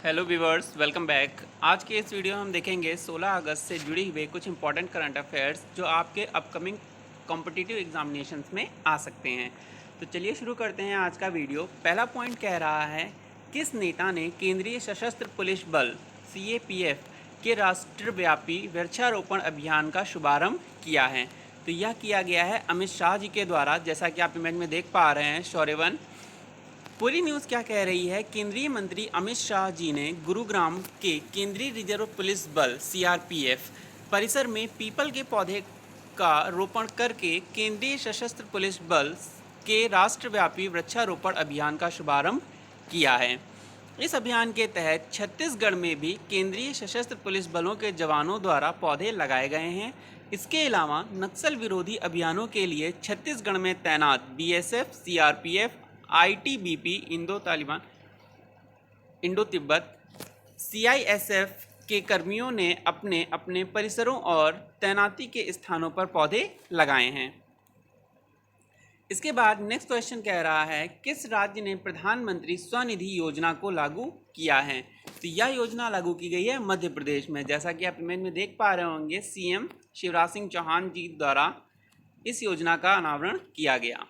Hello viewers, welcome back. आज के इस वीडियो में हम देखेंगे 16 अगस्त से जुड़े हुए कुछ इंपॉर्टेंट करंट अफेयर्स जो आपके अपकमिंग कॉम्पिटिटिव एग्जामिनेशंस में आ सकते हैं। तो चलिए शुरू करते हैं आज का वीडियो। पहला पॉइंट कह रहा है, किस नेता ने केंद्रीय सशस्त्र पुलिस बल CAPF के राष्ट्रव्यापी वृक्षारोपण अभियान का शुभारंभ किया है? तो यह किया गया है अमित शाह जी के द्वारा, जैसा कि आप इमेज में देख पा रहे हैं। शौर्यवन पूरी न्यूज़ क्या कह रही है, केंद्रीय मंत्री अमित शाह जी ने गुरुग्राम के केंद्रीय रिजर्व पुलिस बल CRPF परिसर में पीपल के पौधे का रोपण करके केंद्रीय सशस्त्र पुलिस बल के राष्ट्रव्यापी वृक्षारोपण अभियान का शुभारंभ किया है। इस अभियान के तहत छत्तीसगढ़ में भी केंद्रीय सशस्त्र पुलिस बलों के जवानों द्वारा पौधे लगाए गए हैं। इसके अलावा नक्सल विरोधी अभियानों के लिए छत्तीसगढ़ में तैनात BSF, CRPF, ITBP, Indo Tibet, CISF के कर्मियों ने अपने अपने परिसरों और तैनाती के स्थानों पर पौधे लगाए हैं। इसके बाद नेक्स्ट क्वेश्चन कह रहा है, किस राज्य ने प्रधानमंत्री स्वनिधि योजना को लागू किया है? तो यह योजना लागू की गई है मध्य प्रदेश में। जैसा कि आप इमेज में देख पा रहे होंगे, CM शिवराज सिंह चौहान जी द्वारा इस योजना का अनावरण किया गया।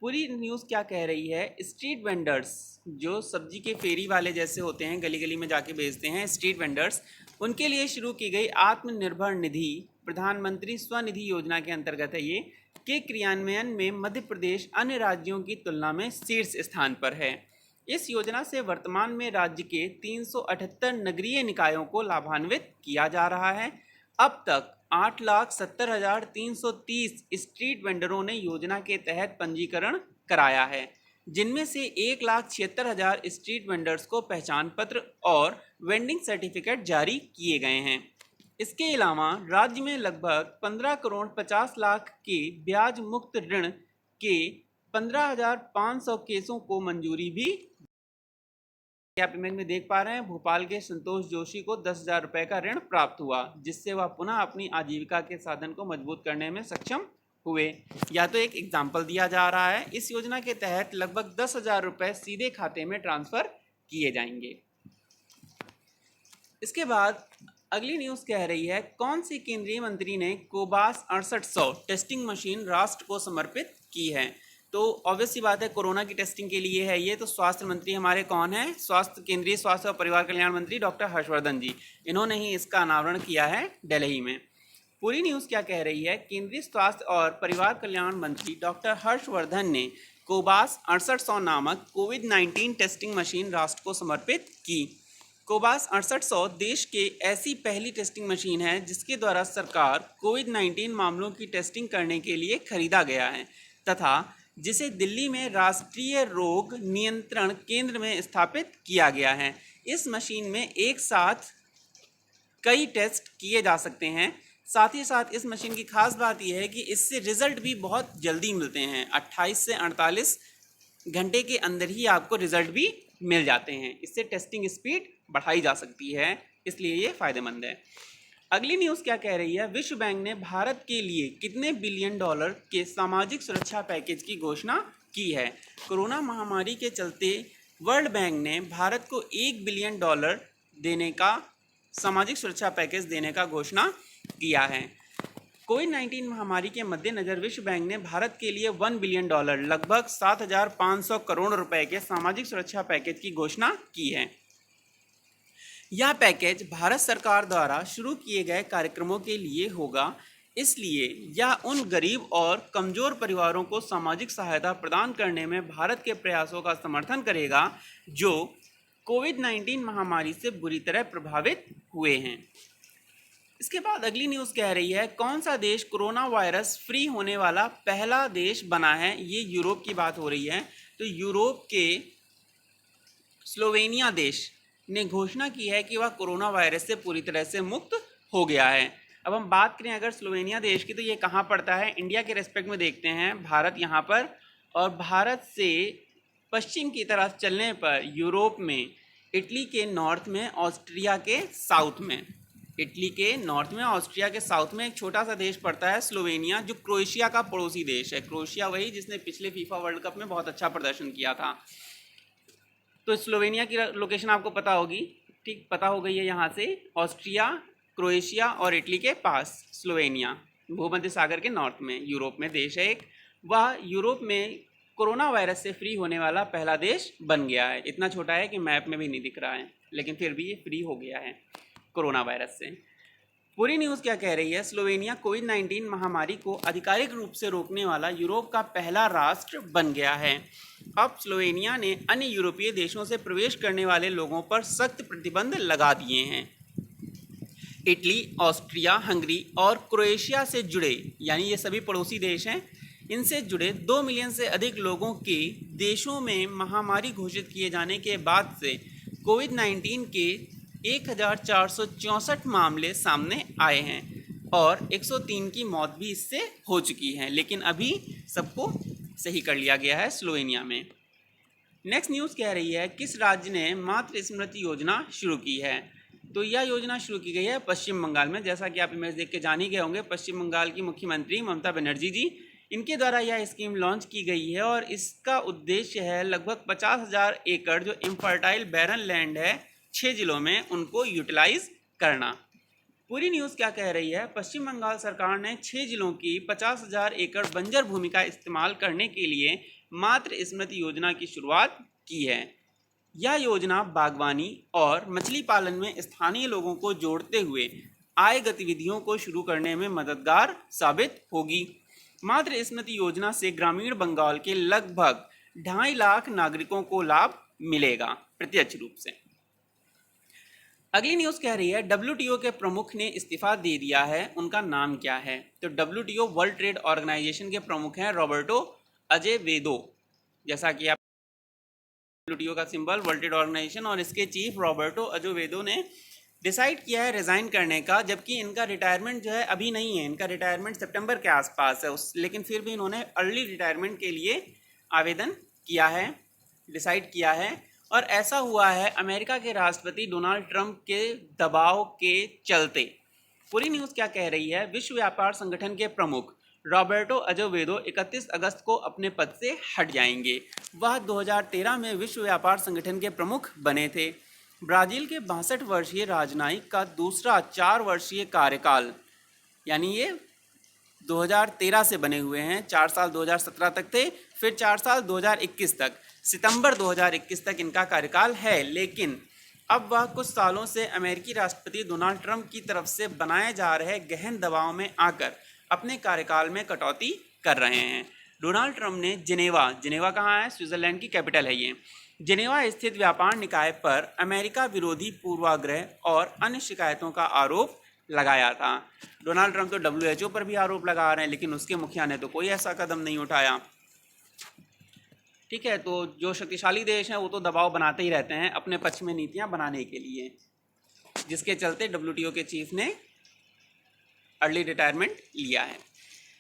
पूरी न्यूज़ क्या कह रही है, स्ट्रीट वेंडर्स जो सब्जी के फेरी वाले जैसे होते हैं, गली गली में जाके बेचते हैं, स्ट्रीट वेंडर्स, उनके लिए शुरू की गई आत्मनिर्भर निधि प्रधानमंत्री स्वनिधि योजना के अंतर्गत है ये, के क्रियान्वयन में मध्य प्रदेश अन्य राज्यों की तुलना में शीर्ष स्थान पर है। इस योजना से वर्तमान में राज्य के 378 नगरीय निकायों को लाभान्वित किया जा रहा है। अब तक 8,70,330 स्ट्रीट वेंडरों ने योजना के तहत पंजीकरण कराया है, जिनमें से 1,76,000 स्ट्रीट वेंडर्स को पहचान पत्र और वेंडिंग सर्टिफिकेट जारी किए गए हैं। इसके अलावा राज्य में लगभग 15 करोड़ 50 लाख के ब्याज मुक्त ऋण के 15,500 केसों को मंजूरी भी। आप इमेज में देख पा रहे हैं, भोपाल के संतोष जोशी को 10,000 रुपये का ऋण प्राप्त हुआ, जिससे वह पुनः अपनी आजीविका के साधन को मजबूत करने में सक्षम हुए। या तो एक एग्जाम्पल दिया जा रहा है। इस योजना के तहत लगभग 10,000 रुपये सीधे खाते में ट्रांसफर किए जाएंगे। इसके बाद अगली न्यूज़ कह रही है, कौन सी केंद्रीय मंत्री ने कोबास 6800 टेस्टिंग मशीन राष्ट्र को समर्पित की है? तो ऑब्वियस सी बात है, कोरोना की टेस्टिंग के लिए है ये। तो स्वास्थ्य मंत्री हमारे कौन है? केंद्रीय स्वास्थ्य और परिवार कल्याण मंत्री डॉक्टर हर्षवर्धन जी। इन्होंने ही इसका अनावरण किया है दिल्ली में। पूरी न्यूज़ क्या कह रही है, केंद्रीय स्वास्थ्य और परिवार कल्याण मंत्री डॉक्टर हर्षवर्धन ने कोबास 6800 नामक कोविड-19 टेस्टिंग मशीन राष्ट्र को समर्पित की। कोबास 6800 देश के ऐसी पहली टेस्टिंग मशीन है जिसके द्वारा सरकार कोविड-19 मामलों की टेस्टिंग करने के लिए खरीदा गया है तथा जिसे दिल्ली में राष्ट्रीय रोग नियंत्रण केंद्र में स्थापित किया गया है। इस मशीन में एक साथ कई टेस्ट किए जा सकते हैं। साथ ही साथ इस मशीन की खास बात यह है कि इससे रिजल्ट भी बहुत जल्दी मिलते हैं। 28 से 48 घंटे के अंदर ही आपको रिजल्ट भी मिल जाते हैं। इससे टेस्टिंग स्पीड बढ़ाई जा सकती है, इसलिए ये फ़ायदेमंद है। अगली न्यूज़ क्या कह रही है, विश्व बैंक ने भारत के लिए कितने बिलियन डॉलर के सामाजिक सुरक्षा पैकेज की घोषणा की है? कोरोना महामारी के चलते वर्ल्ड बैंक ने भारत को $1 बिलियन देने का सामाजिक सुरक्षा पैकेज देने का घोषणा किया है। कोविड-19 महामारी के मद्देनज़र विश्व बैंक ने भारत के लिए $1 बिलियन लगभग 7,500 करोड़ रुपए के सामाजिक सुरक्षा पैकेज की घोषणा की है। यह पैकेज भारत सरकार द्वारा शुरू किए गए कार्यक्रमों के लिए होगा, इसलिए यह उन गरीब और कमज़ोर परिवारों को सामाजिक सहायता प्रदान करने में भारत के प्रयासों का समर्थन करेगा जो कोविड-19 महामारी से बुरी तरह प्रभावित हुए हैं। इसके बाद अगली न्यूज़ कह रही है, कौन सा देश कोरोना वायरस फ्री होने वाला पहला देश बना है? ये यूरोप की बात हो रही है। तो यूरोप के स्लोवेनिया देश ने घोषणा की है कि वह कोरोना वायरस से पूरी तरह से मुक्त हो गया है। अब हम बात करें अगर स्लोवेनिया देश की, तो ये कहाँ पड़ता है? इंडिया के रेस्पेक्ट में देखते हैं, भारत यहाँ पर, और भारत से पश्चिम की तरफ चलने पर यूरोप में इटली के नॉर्थ में, ऑस्ट्रिया के साउथ में, एक छोटा सा देश पड़ता है स्लोवेनिया, जो क्रोएशिया का पड़ोसी देश है। क्रोएशिया वही जिसने पिछले फीफा वर्ल्ड कप में बहुत अच्छा प्रदर्शन किया था। तो स्लोवेनिया की लोकेशन आपको पता होगी, ठीक, पता हो गई है। यहाँ से ऑस्ट्रिया, क्रोएशिया और इटली के पास स्लोवेनिया भूमध्य सागर के नॉर्थ में यूरोप में देश है एक। वह यूरोप में कोरोना वायरस से फ्री होने वाला पहला देश बन गया है। इतना छोटा है कि मैप में भी नहीं दिख रहा है, लेकिन फिर भी ये फ्री हो गया है कोरोना वायरस से। पूरी न्यूज़ क्या कह रही है? स्लोवेनिया कोविड-19 महामारी को आधिकारिक रूप से रोकने वाला यूरोप का पहला राष्ट्र बन गया है। अब स्लोवेनिया ने अन्य यूरोपीय देशों से प्रवेश करने वाले लोगों पर सख्त प्रतिबंध लगा दिए हैं। इटली, ऑस्ट्रिया, हंगरी और क्रोएशिया से जुड़े, यानी ये सभी पड़ोसी देश हैं, इनसे जुड़े 2 मिलियन से अधिक लोगों के देशों में महामारी घोषित किए जाने के बाद से कोविड-19 के 1464 मामले सामने आए हैं और 103 की मौत भी इससे हो चुकी है, लेकिन अभी सबको सही कर लिया गया है स्लोवेनिया में। नेक्स्ट न्यूज़ कह रही है किस राज्य ने मातृ स्मृति योजना शुरू की है? तो यह योजना शुरू की गई है पश्चिम बंगाल में। जैसा कि आप इमेज देख के जान ही गए होंगे, पश्चिम बंगाल की मुख्यमंत्री ममता बनर्जी जी, इनके द्वारा यह स्कीम लॉन्च की गई है और इसका उद्देश्य है लगभग 50,000 एकड़ जो इनफर्टाइल बैरन लैंड है 6 जिलों में, उनको यूटिलाइज करना। पूरी न्यूज़ क्या कह रही है? पश्चिम बंगाल सरकार ने 6 जिलों की 50,000 एकड़ बंजर भूमि का इस्तेमाल करने के लिए मातृ स्मृति योजना की शुरुआत की है। यह योजना बागवानी और मछली पालन में स्थानीय लोगों को जोड़ते हुए आय गतिविधियों को शुरू करने में मददगार साबित होगी। मातृ स्मृति योजना से ग्रामीण बंगाल के लगभग 2.5 लाख नागरिकों को लाभ मिलेगा प्रत्यक्ष रूप से। अगली न्यूज़ कह रही है WTO के प्रमुख ने इस्तीफा दे दिया है, उनका नाम क्या है? तो WTO वर्ल्ड ट्रेड ऑर्गेनाइजेशन के प्रमुख हैं रॉबर्टो अजेवेदो। जैसा कि आप WTO का सिंबल वर्ल्ड ट्रेड ऑर्गेनाइजेशन, और इसके चीफ रॉबर्टो अजेवेदो ने डिसाइड किया है रिज़ाइन करने का, जबकि इनका रिटायरमेंट जो है अभी नहीं है, इनका रिटायरमेंट सितंबर के आसपास है लेकिन फिर भी इन्होंने अर्ली रिटायरमेंट के लिए आवेदन किया है, डिसाइड किया है। और ऐसा हुआ है अमेरिका के राष्ट्रपति डोनाल्ड ट्रंप के दबाव के चलते। पूरी न्यूज़ क्या कह रही है? विश्व व्यापार संगठन के प्रमुख रॉबर्टो अजेवेदो 31 अगस्त को अपने पद से हट जाएंगे। वह 2013 में विश्व व्यापार संगठन के प्रमुख बने थे। ब्राज़ील के 62 वर्षीय राजनयिक का दूसरा 4 वर्षीय कार्यकाल, यानी ये 2013 से बने हुए हैं, 4 साल 2017 तक थे, फिर 4 साल 2021 तक, सितंबर 2021 तक इनका कार्यकाल है। लेकिन अब वह कुछ सालों से अमेरिकी राष्ट्रपति डोनाल्ड ट्रंप की तरफ से बनाए जा रहे गहन दबाव में आकर अपने कार्यकाल में कटौती कर रहे हैं। डोनाल्ड ट्रंप ने जिनेवा कहाँ है? स्विट्जरलैंड की कैपिटल है ये। जिनेवा स्थित व्यापार निकाय पर अमेरिका विरोधी पूर्वाग्रह और अन्य शिकायतों का आरोप लगाया था। डोनाल्ड ट्रंप तो WHO पर भी आरोप लगा रहे हैं, लेकिन उसके मुखिया ने तो कोई ऐसा कदम नहीं उठाया। ठीक है, तो जो शक्तिशाली देश हैं वो तो दबाव बनाते ही रहते हैं अपने पक्ष में नीतियां बनाने के लिए, जिसके चलते WTO के चीफ ने अर्ली रिटायरमेंट लिया है।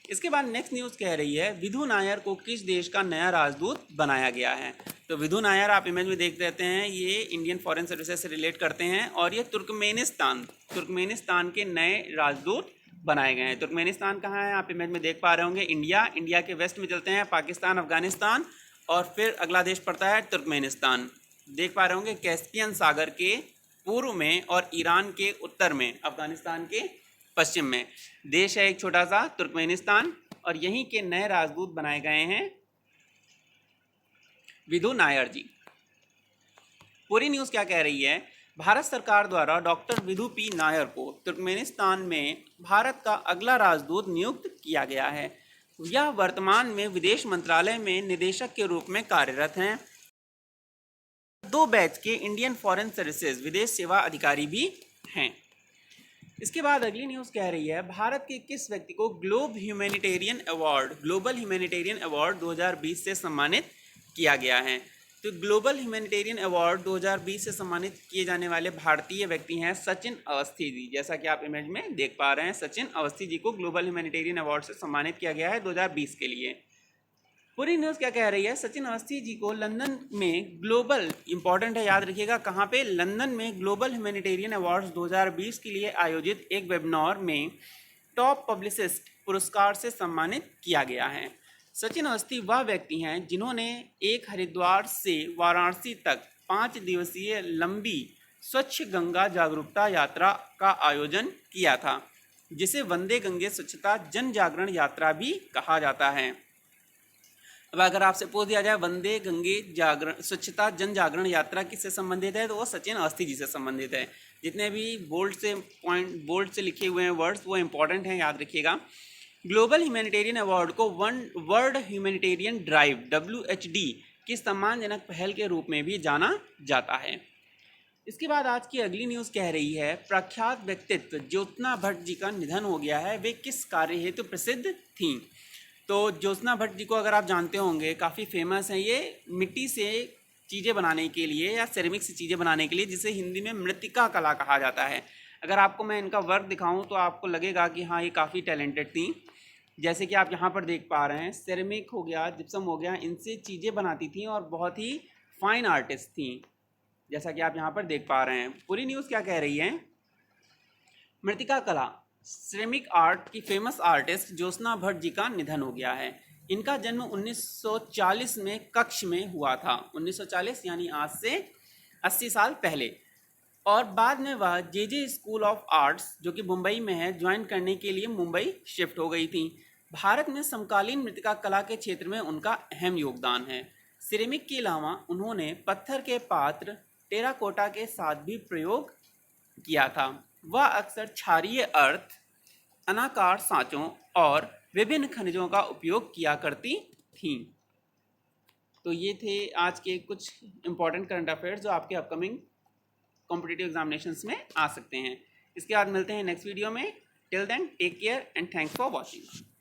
इसके बाद नेक्स्ट न्यूज़ कह रही है विधु नायर को किस देश का नया राजदूत बनाया गया है? तो विधु नायर आप इमेज में देख रहते हैं, ये इंडियन फॉरेन सर्विसेज से रिलेट करते हैं और ये तुर्कमेनिस्तान के नए राजदूत बनाए गए हैं। तुर्कमेनिस्तान कहाँ है? आप इमेज में देख पा रहे होंगे, इंडिया के वेस्ट में चलते हैं पाकिस्तान, अफगानिस्तान, और फिर अगला देश पड़ता है तुर्कमेनिस्तान। देख पा रहे होंगे कैस्पियन सागर के पूर्व में और ईरान के उत्तर में, अफगानिस्तान के पश्चिम में देश है एक छोटा सा तुर्कमेनिस्तान, और यहीं के नए राजदूत बनाए गए हैं विधु नायर जी। पूरी न्यूज़ क्या कह रही है? भारत सरकार द्वारा डॉक्टर विधु पी नायर को तुर्कमेनिस्तान में भारत का अगला राजदूत नियुक्त किया गया है। यह वर्तमान में विदेश मंत्रालय में निदेशक के रूप में कार्यरत हैं। 2 बैच के इंडियन फॉरेन सर्विसेज विदेश सेवा अधिकारी भी हैं। इसके बाद अगली न्यूज़ कह रही है भारत के किस व्यक्ति को ग्लोबल ह्यूमैनिटेरियन अवार्ड 2020 से सम्मानित किया गया है? तो ग्लोबल ह्यूमैनिटेरियन अवार्ड 2020 से सम्मानित किए जाने वाले भारतीय व्यक्ति हैं सचिन अवस्थी जी। जैसा कि आप इमेज में देख पा रहे हैं, सचिन अवस्थी जी को ग्लोबल ह्यूमैनिटेरियन अवार्ड से सम्मानित किया गया है 2020 के लिए। पूरी न्यूज़ क्या कह रही है? सचिन अवस्थी जी को लंदन में ग्लोबल, इंपॉर्टेंट है याद रखिएगा कहाँ पे, लंदन में ग्लोबल ह्यूमैनिटेरियन अवार्ड्स 2020 के लिए आयोजित एक वेबिनार में टॉप पब्लिसिस्ट पुरस्कार से सम्मानित किया गया है। सचिन अवस्थी वह व्यक्ति हैं जिन्होंने एक हरिद्वार से वाराणसी तक 5 दिवसीय लंबी स्वच्छ गंगा जागरूकता यात्रा का आयोजन किया था, जिसे वंदे गंगे स्वच्छता जन जागरण यात्रा भी कहा जाता है। अब अगर आपसे पूछ दिया जाए वंदे गंगे जागरण स्वच्छता जन जागरण यात्रा किससे संबंधित है, तो वो सचिन अवस्थी जी से संबंधित है। जितने भी बोल्ड से लिखे हुए हैं वर्ड्स वो इंपॉर्टेंट हैं, याद रखिएगा। ग्लोबल ह्यूमैनिटेरियन अवार्ड को वर्ल्ड ह्यूमैनिटेरियन ड्राइव WHD की सम्मानजनक पहल के रूप में भी जाना जाता है। इसके बाद आज की अगली न्यूज़ कह रही है प्रख्यात व्यक्तित्व ज्योत्सना भट्ट जी का निधन हो गया है, वे किस कार्य हेतु प्रसिद्ध थीं। तो ज्योत्सना भट्ट जी को अगर आप जानते होंगे, काफ़ी फेमस हैं ये मिट्टी से चीज़ें बनाने के लिए या सेरेमिक से चीज़ें बनाने के लिए, जिसे हिंदी में मृत्तिका कला कहा जाता है। अगर आपको मैं इनका वर्क दिखाऊं तो आपको लगेगा कि हाँ ये काफ़ी टैलेंटेड थी। जैसे कि आप यहाँ पर देख पा रहे हैं, सेरेमिक हो गया, जिप्सम हो गया, इनसे चीज़ें बनाती थी और बहुत ही फाइन आर्टिस्ट थी, जैसा कि आप यहाँ पर देख पा रहे हैं। पूरी न्यूज़ क्या कह रही है, मृत्तिका कला सेरेमिक आर्ट की फेमस आर्टिस्ट ज्योत्सना भट्ट जी का निधन हो गया है। इनका जन्म 1940 में कच्छ में हुआ था, 1940 यानी आज से 80 साल पहले। और बाद में वह JJ स्कूल ऑफ आर्ट्स जो कि मुंबई में है ज्वाइन करने के लिए मुंबई शिफ्ट हो गई थी। भारत में समकालीन मृत्तिका कला के क्षेत्र में उनका अहम योगदान है। सिरेमिक के अलावा उन्होंने पत्थर के पात्र, टेराकोटा के साथ भी प्रयोग किया था। वह अक्सर क्षारीय अर्थ, अनाकार सांचों और विभिन्न खनिजों का उपयोग किया करती थीं। तो ये थे आज के कुछ इंपॉर्टेंट करंट अफेयर्स जो आपके अपकमिंग कॉम्पिटिटिव एग्जामिनेशंस में आ सकते हैं। इसके बाद मिलते हैं नेक्स्ट वीडियो में। Till then take care and thanks for watching.